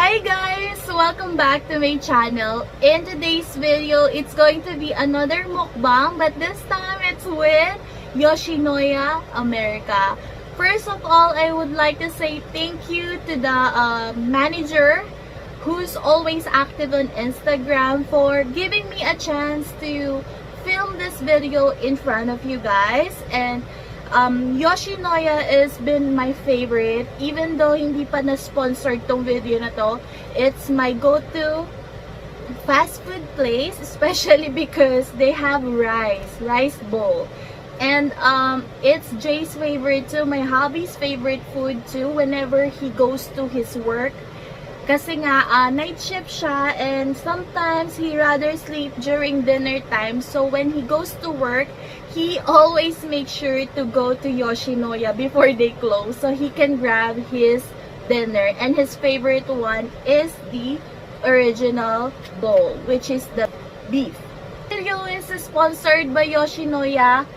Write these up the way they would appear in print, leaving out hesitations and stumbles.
Hi guys! Welcome back to my channel. In today's video, it's going to be another mukbang, but this time it's with Yoshinoya America. First of all, I would like to say thank you to the manager who's always active on Instagram for giving me a chance to film this video in front of you guys. And Yoshinoya has been my favorite, even though hindi pa na-sponsored tong video na to. It's my go-to fast food place, especially because they have rice bowl. And it's Jay's favorite too, my hubby's favorite food too, whenever he goes to his work. Kasi nga, night shift siya, and sometimes he rather sleep during dinner time. So when he goes to work, he always makes sure to go to Yoshinoya before they close so he can grab his dinner. And his favorite one is the original bowl, which is the beef. This video is sponsored by Yoshinoya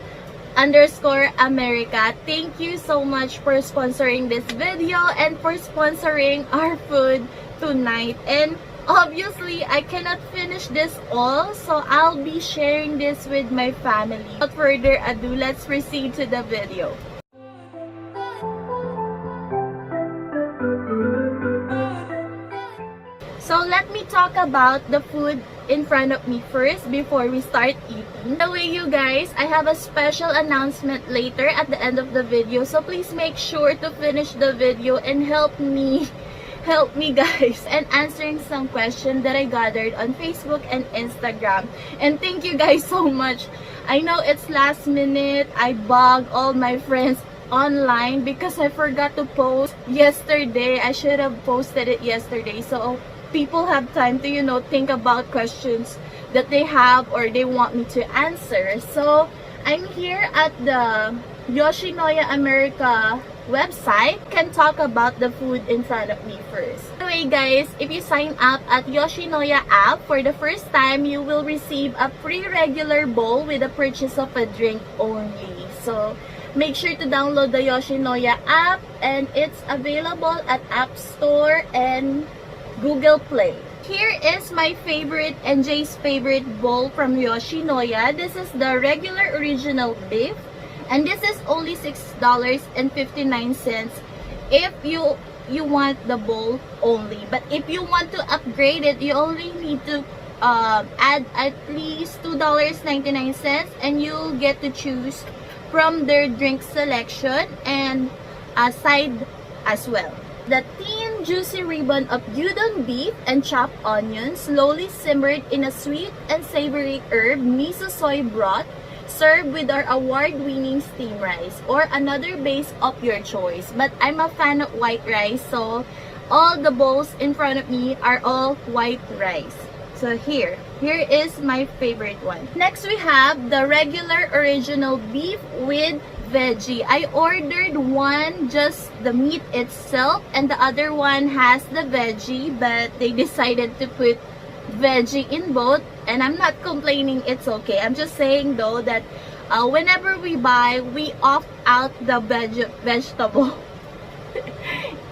_America. Thank you so much for sponsoring this video and for sponsoring our food tonight. And obviously, I cannot finish this all, so I'll be sharing this with my family. Without further ado, let's proceed to the video. So let me talk about the food in front of me first before we start eating. By the way, you guys, I have a special announcement later at the end of the video, so please make sure to finish the video and help me guys and answering some questions that I gathered on Facebook and Instagram. And thank you guys so much. I know it's last minute. I bugged all my friends online because I forgot to post yesterday. I should have posted it yesterday, so people have time to, you know, think about questions that they have or they want me to answer. So I'm here at the Yoshinoya America website. Can talk about the food in front of me first. Anyway guys, if you sign up at Yoshinoya app for the first time, you will receive a free regular bowl with the purchase of a drink only. So make sure to download the Yoshinoya app, and it's available at App Store and Google Play. Here is my favorite and Jay's favorite bowl from Yoshinoya. This is the regular original beef, and this is only $6.59 if you want the bowl only. But if you want to upgrade it, you only need to add at least $2.99, and you'll get to choose from their drink selection and a side as well. The thin, juicy ribbon of gyudon beef and chopped onions slowly simmered in a sweet and savory herb miso soy broth, served with our award-winning steam rice or another base of your choice. But I'm a fan of white rice, so all the bowls in front of me are all white rice. So here is my favorite one. Next we have the regular original beef with veggie. I ordered one just the meat itself, and the other one has the veggie, but they decided to put veggie in both, and I'm not complaining, it's okay. I'm just saying though that whenever we buy, we opt out the vegetable.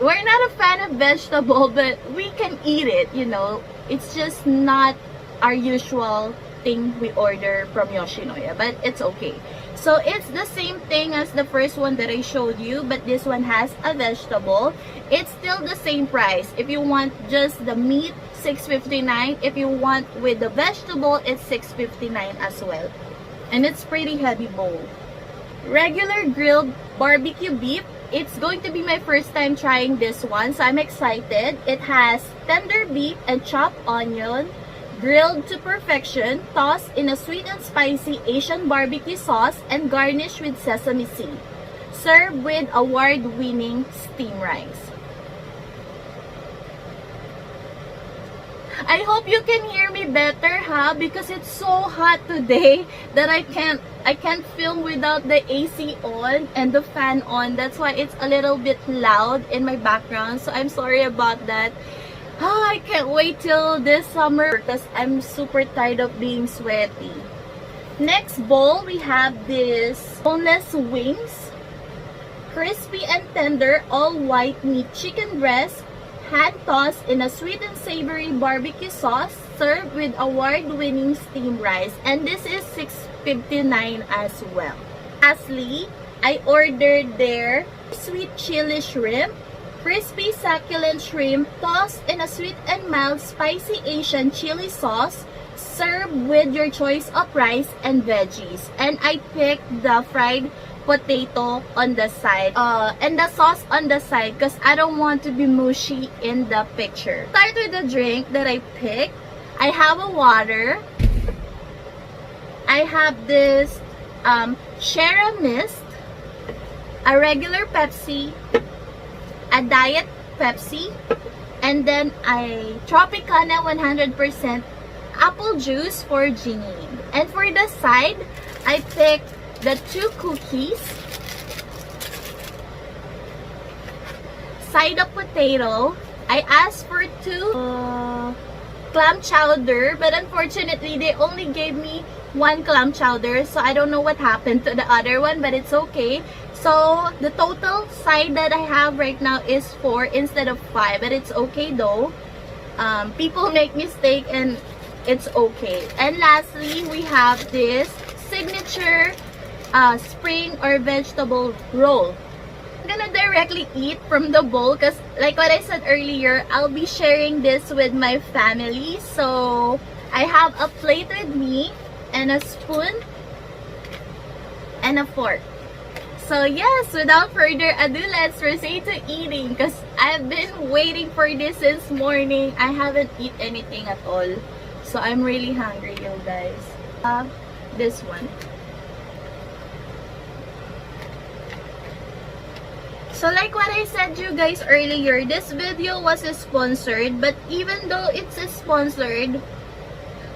We're not a fan of vegetable, but we can eat it, you know. It's just not our usual thing we order from Yoshinoya, but it's okay. So it's the same thing as the first one that I showed you, but this one has a vegetable. It's still the same price. If you want just the meat, $6.59. If you want with the vegetable, it's $6.59 as well. And it's pretty heavy bowl. Regular grilled barbecue beef. It's going to be my first time trying this one, so I'm excited. It has tender beef and chopped onion, grilled to perfection, tossed in a sweet and spicy Asian barbecue sauce, and garnished with sesame seed. Served with award-winning steam rice. I hope you can hear me better, because it's so hot today that I can't film without the AC on and the fan on. That's why it's a little bit loud in my background, so I'm sorry about that. I can't wait till this summer because I'm super tired of being sweaty. Next bowl, we have this boneless wings, crispy and tender all white meat chicken breast, hand-tossed in a sweet and savory barbecue sauce, served with award-winning steamed rice. And this is $6.59 as well. Lastly, I ordered their sweet chili shrimp. Crispy succulent shrimp tossed in a sweet and mild spicy Asian chili sauce, served with your choice of rice and veggies. And I picked the fried potato on the side and the sauce on the side because I don't want to be mushy in the picture. Start with the drink that I picked. I have a water. I have this Shera Mist, a regular Pepsi, a diet Pepsi, and then a Tropicana 100% apple juice for Ginny. And for the side, I picked the 2 cookies, side of potato. I asked for 2 clam chowder, but unfortunately, they only gave me 1 clam chowder, so I don't know what happened to the other one, but it's okay. So, the total side that I have right now is 4 instead of 5. But it's okay though. People make mistake and it's okay. And lastly, we have this signature spring or vegetable roll. I'm gonna directly eat from the bowl because like what I said earlier, I'll be sharing this with my family. So, I have a plate with me and a spoon and a fork. So yes, without further ado, let's proceed to eating because I've been waiting for this since morning. I haven't eaten anything at all. So I'm really hungry, you guys. This one. So like what I said you guys earlier, this video was sponsored, but even though it's sponsored,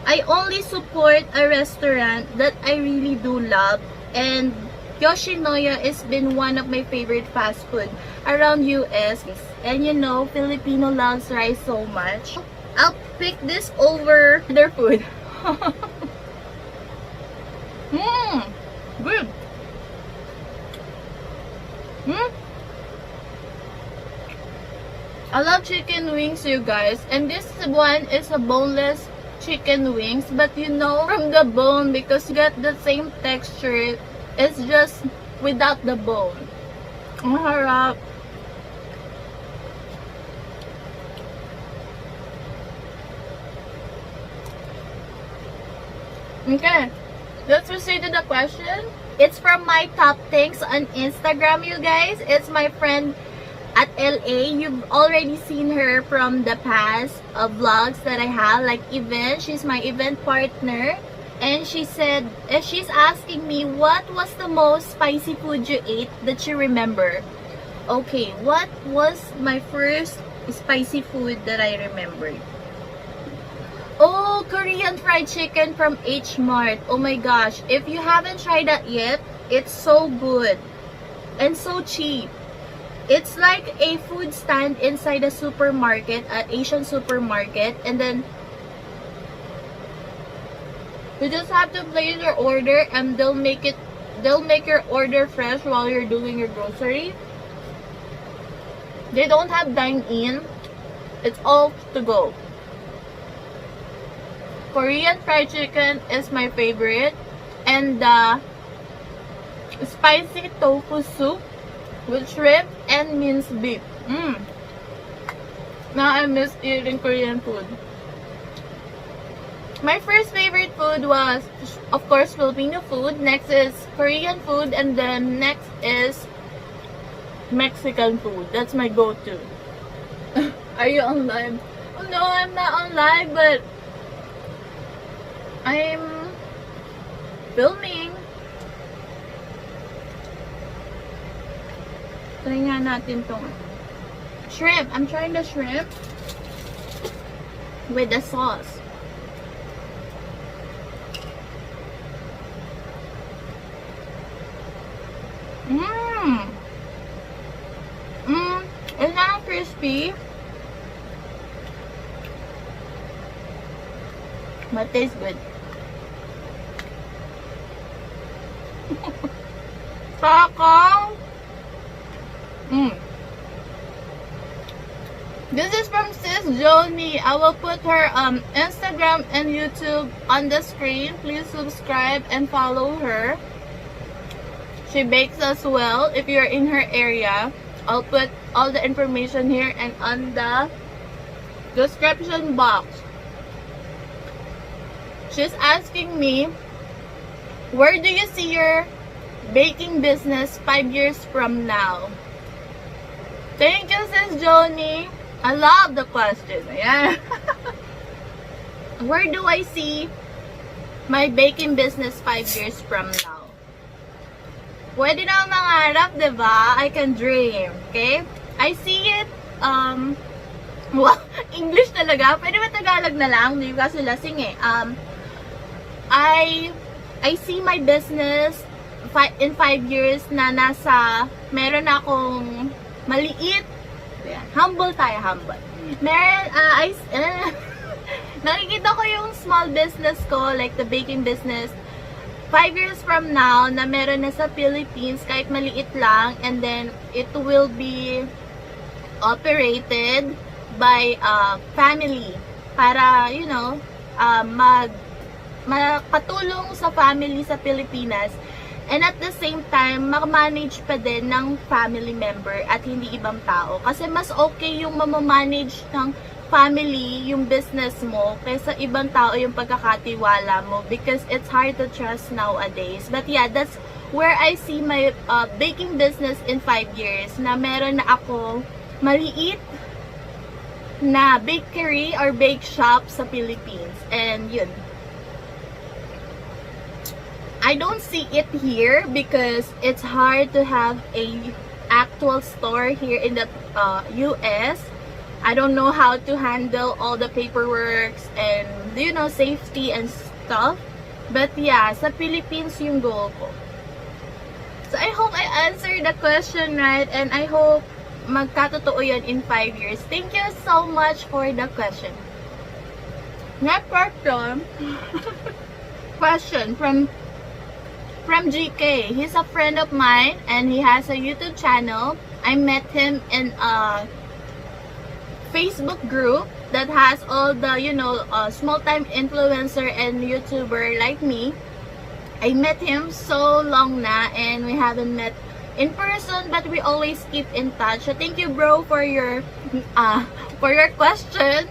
I only support a restaurant that I really do love, and Yoshinoya has been one of my favorite fast food around US. And you know, Filipino loves rice so much. I'll pick this over their food. Good. I love chicken wings, you guys. And this one is a boneless chicken wings. But you know, from the bone, because you get the same texture, it's just without the bone. Ang harap. Okay, let's proceed to the question. It's from my top things on Instagram, you guys. It's my friend at LA. You've already seen her from the past vlogs that I have, like event. She's my event partner. And she said, she's asking me, what was the most spicy food you ate that you remember? Okay, what was my first spicy food that I remembered? Oh, Korean fried chicken from H Mart. Oh my gosh, if you haven't tried that yet, it's so good and so cheap. It's like a food stand inside a supermarket, an Asian supermarket, and then you just have to place your order and they'll make your order fresh while you're doing your grocery. They don't have dine-in. It's all to go. Korean fried chicken is my favorite. And the spicy tofu soup with shrimp and minced beef. Now I miss eating Korean food. My first favorite food was, of course, Filipino food. Next is Korean food. And then next is Mexican food. That's my go-to. Are you on live? Oh no, I'm not on live, but I'm filming. Try nga natin tong shrimp. I'm trying the shrimp with the sauce. It's not crispy, but tastes good. Kakao. This is from Sis Joni. I will put her Instagram and YouTube on the screen. Please subscribe and follow her. She bakes as well. If you're in her area, I'll put all the information here and on the description box. She's asking me, where do you see your baking business 5 years from now? Thank you, Sis Joni. I love the question. Ayan. Where do I see my baking business 5 years from now? Pwede na mangarap, diba? I can dream. Okay? I see it, well, English talaga. Pwede ba Tagalog na lang? Hindi kasi lasing eh. I see my business in 5 years na meron akong maliit. Humble tayo, humble. Meron, nakikita ko yung small business ko, like the baking business, 5 years from now, na meron na sa Philippines, kahit maliit lang, and then it will be operated by family. Para, you know, makatulong sa family sa Pilipinas. And at the same time, makamanage pa din ng family member at hindi ibang tao. Kasi mas okay yung mamamanage ng family yung business mo kaysa ibang tao yung pagkakatiwala mo, because it's hard to trust nowadays. But yeah, that's where I see my baking business in 5 years, na meron na ako maliit na bakery or bake shop sa Philippines. And yun, I don't see it here because it's hard to have a actual store here in the US. I don't know how to handle all the paperwork and, you know, safety and stuff. But yeah, sa Philippines yung goal ko. So I hope I answered the question right, and I hope magkatotoo yun in 5 years. Thank you so much for the question. Next question from GK. He's a friend of mine and he has a YouTube channel. I met him in a Facebook group that has all the, you know, small-time influencer and YouTuber like me. I met him so long na and we haven't met in person, but we always keep in touch. So thank you, bro, for your question.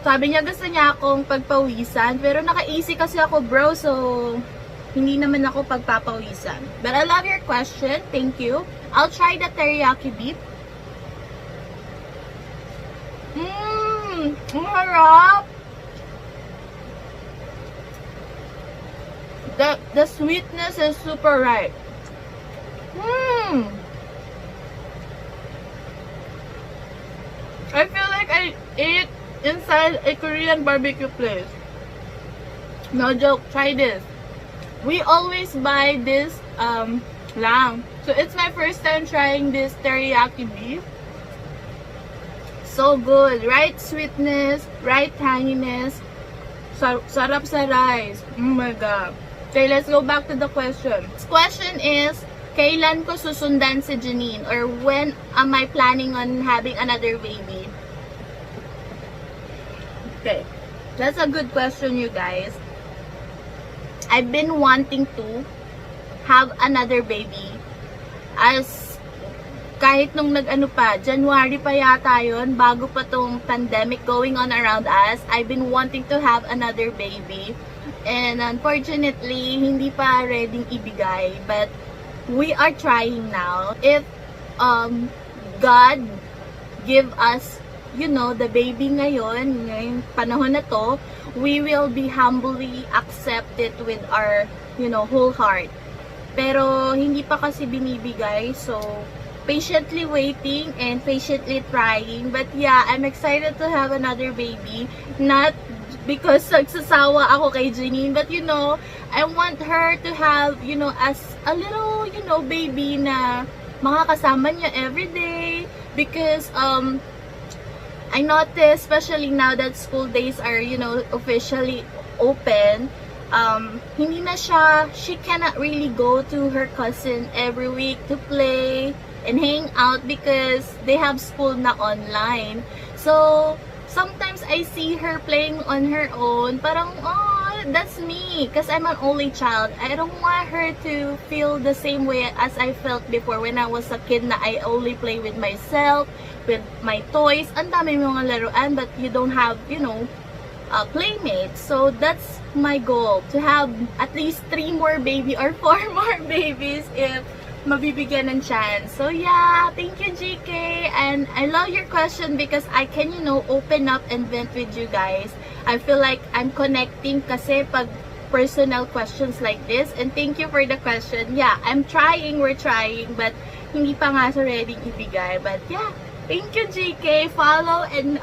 Sabi niya gusto niya akong pagpawisan, pero naka-easy kasi ako, bro, so hindi naman ako pagpapawisan. But I love your question. Thank you. I'll try the teriyaki beef. Ang harap. The sweetness is super right. I feel like I ate inside a Korean barbecue place. No joke. Try this. We always buy this lang. So it's my first time trying this teriyaki beef. So good. Right sweetness, right tanginess. Sarap sa rice. Oh my god. Okay, let's go back to the question. This question is, kailan ko susundan si Janine? Or when am I planning on having another baby? Okay. That's a good question, you guys. I've been wanting to have another baby as kahit nung January pa yata yun, bago pa tong pandemic going on around us, I've been wanting to have another baby. And unfortunately, hindi pa ready ibigay. But we are trying now. If God give us, you know, the baby ngayon, ngayong panahon na to, we will be humbly accept it with our, you know, whole heart. Pero hindi pa kasi binibigay, so patiently waiting and patiently trying. But yeah, I'm excited to have another baby. Not because nagsasawa ako kay Janine, but you know, I want her to have, you know, as a little, you know, baby na makakasama niya everyday. Because I noticed, especially now that school days are, you know, officially open, she cannot really go to her cousin every week to play and hang out because they have school na online. So, sometimes I see her playing on her own. Parang, oh, that's me. Because I'm an only child. I don't want her to feel the same way as I felt before when I was a kid na I only play with myself, with my toys. Ang dami mga laruan, but you don't have, you know, playmates. So, that's my goal. To have at least 3 more baby or 4 more babies if mabibigyan ng chance. So yeah, thank you GK, and I love your question because I can, you know, open up and vent with you guys. I feel like I'm connecting kasi pag personal questions like this, and thank you for the question. Yeah, I'm trying, we're trying, but hindi pa nga sa ready ibigay. But yeah, thank you GK. Follow and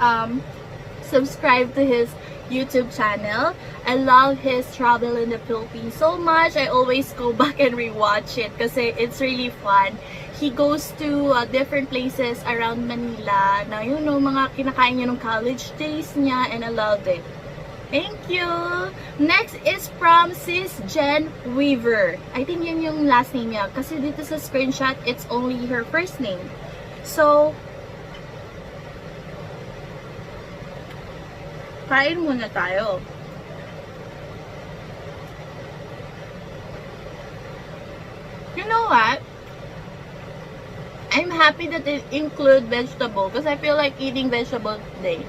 subscribe to his YouTube channel. I love his travel in the Philippines so much. I always go back and rewatch it kasi it's really fun. He goes to different places around Manila na, you know, mga kinakain niya ng college days niya, and I love it. Thank you! Next is from Sis Jen Weaver. I think yun yung last name niya kasi dito sa screenshot, it's only her first name. So, kain muna tayo. You know what? I'm happy that it include vegetable because I feel like eating vegetable today.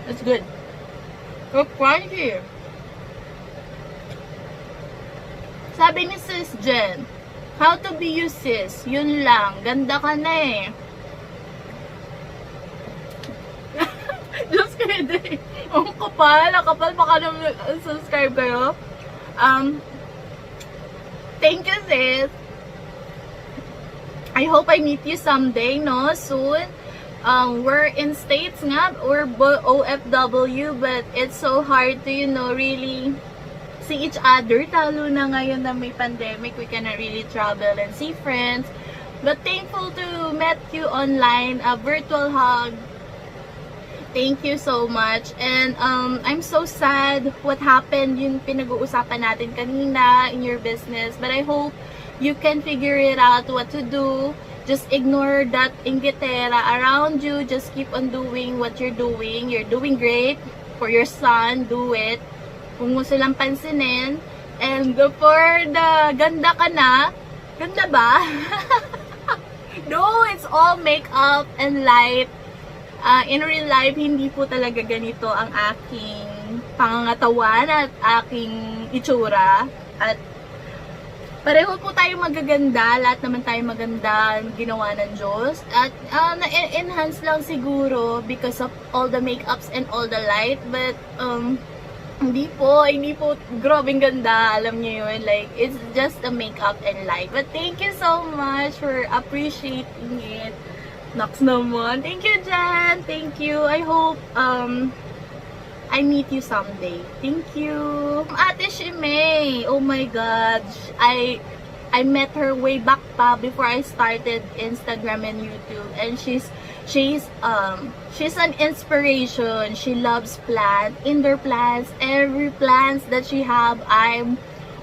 It's good. So crunchy. Sabi ni Sis Jen, how to be you sis? Yun lang. Ganda ka na eh. Just kidding. Ang kapal. Baka naman subscribe kayo. Thank you sis. I hope I meet you someday, no? Soon. We're in States nga. We're OFW, but it's so hard to, you know, really see each other. Talo na ngayon na may pandemic. We cannot really travel and see friends. But thankful to meet you online. A virtual hug. Thank you so much. And I'm so sad what happened, yung pinag-uusapan natin kanina in your business. But I hope you can figure it out what to do. Just ignore that inggitera around you. Just keep on doing what you're doing. You're doing great. For your son, do it. Kung mo silang pansinin. And for the ganda ka na, ganda ba? No, it's all makeup and light. In real life, hindi po talaga ganito ang aking pangangatawan at aking itsura. At pareho po tayo magaganda, lahat naman tayo maganda, ginawa ng Diyos. At na-enhance lang siguro because of all the makeups and all the light. But hindi po grabing ganda, alam niyo yun. Like, it's just the makeup and light. But thank you so much for appreciating it. Nox naman. Thank you, Jan. Thank you. I hope I meet you someday. Thank you. Ate Shimei. Oh my God. I met her way back pa before I started Instagram and YouTube, and she's an inspiration. She loves plants, indoor plants, every plants that she have. I'm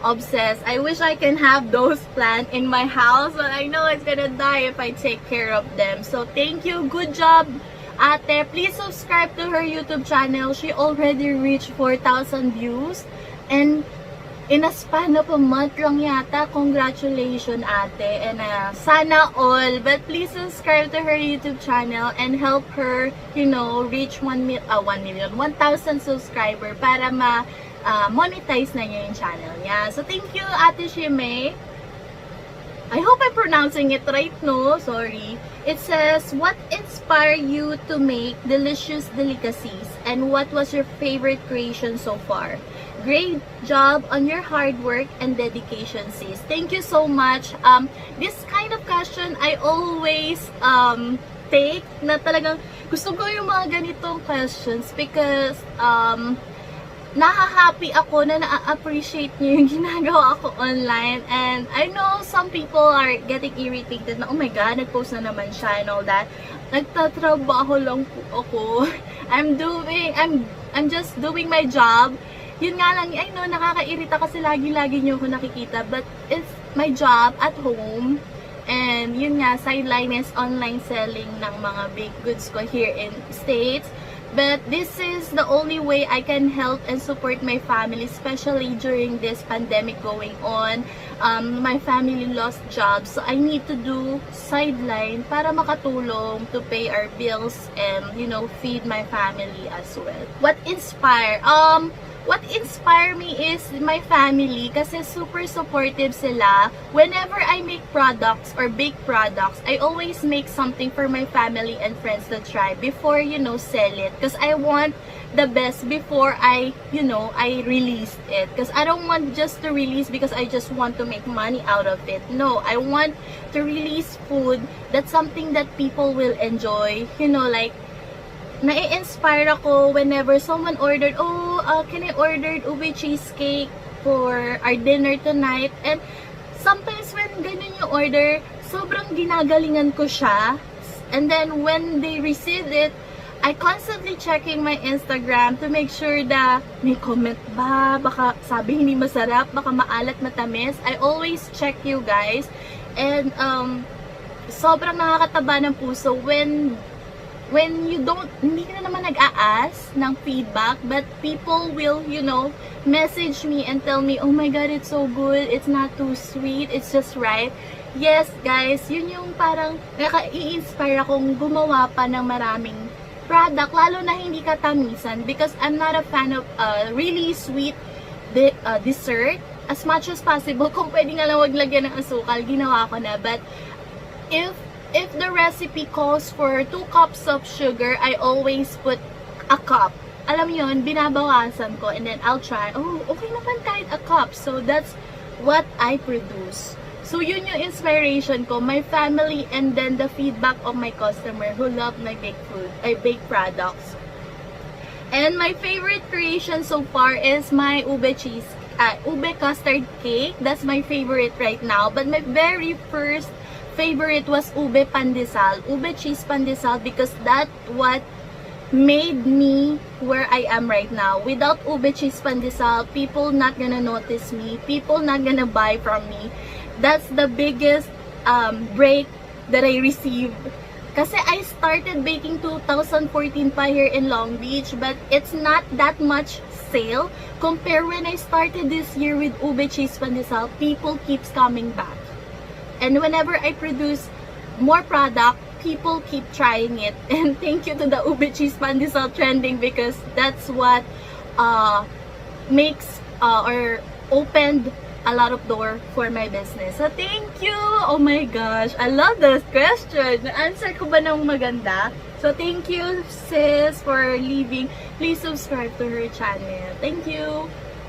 obsessed. I wish I can have those plants in my house, but I know it's gonna die if I take care of them. So thank you. Good job, Ate. Please subscribe to her YouTube channel. She already reached 4,000 views, and in a span of a month lang yata. Congratulations, Ate. And sana all. But please subscribe to her YouTube channel and help her, you know, reach 1,000 subscriber para monetize na niya yung channel niya. So, thank you, Ate Shimei. I hope I'm pronouncing it right, no? Sorry. It says, what inspired you to make delicious delicacies? And what was your favorite creation so far? Great job on your hard work and dedication, sis. Thank you so much. This kind of question, I always take na talagang gusto ko yung mga ganitong questions because nahahappy ako na na-appreciate niyo yung ginagawa ko online. And I know some people are getting irritated na, oh my God, nag-post na naman siya and all that. Nagtatrabaho lang po ako. I'm just doing my job. Yun nga lang, I know, nakakairita kasi lagi-lagi niyo ako nakikita. But it's my job at home. And yun nga, sideline is online selling ng mga baked goods ko here in States. But this is the only way I can help and support my family, especially during this pandemic going on. My family lost jobs, so I need to do sideline para makatulong to pay our bills and, you know, feed my family as well. What inspire me is my family kasi super supportive sila. Whenever I make products or bake products, I always make something for my family and friends to try before, you know, sell it. Because I want the best before I released it. Because I don't want just to release because I just want to make money out of it. No, I want to release food that's something that people will enjoy. You know, like, nai-inspire ako whenever someone ordered, can I order ube cheesecake for our dinner tonight? And sometimes when ganun yung order, sobrang ginagalingan ko siya. And then when they receive it, I constantly checking my Instagram to make sure that may comment ba, baka sabi hindi masarap, baka maalat, matamis. I always check you guys. And sobrang nakakataba ng puso when you hindi ka na naman nag-a-ask ng feedback, but people will, you know, message me and tell me, oh my god, it's so good, it's not too sweet, it's just right. Yes, guys, yun yung parang naka-i-inspire akong gumawa pa ng maraming product, lalo na hindi katamisan, because I'm not a fan of really sweet dessert. As much as possible, kung pwede nga lang wag lagyan ng asukal, ginawa ko na. But if the recipe calls for 2 cups of sugar, I always put a cup. Alam yun, binabawasan ko, and then I'll try, okay naman kahit a cup. So that's what I produce. So yun yung inspiration ko, my family, and then the feedback of my customer who love my baked products. And my favorite creation so far is my ube custard cake. That's my favorite right now. But my very first favorite was ube pandesal, ube cheese pandesal, because that's what made me where I am right now. Without ube cheese pandesal, people not gonna notice me, people not gonna buy from me. That's the biggest break that I received. Kasi I started baking 2014 pa here in Long Beach, but it's not that much sale compare when I started this year with ube cheese pandesal. People keeps coming back. And whenever I produce more product, people keep trying it. And thank you to the ube cheese pandesal trending, because that's what makes or opened a lot of door for my business. So thank you! Oh my gosh, I love this question. Na-answer ko ba ng maganda? So thank you sis for leaving. Please subscribe to her channel. Thank you!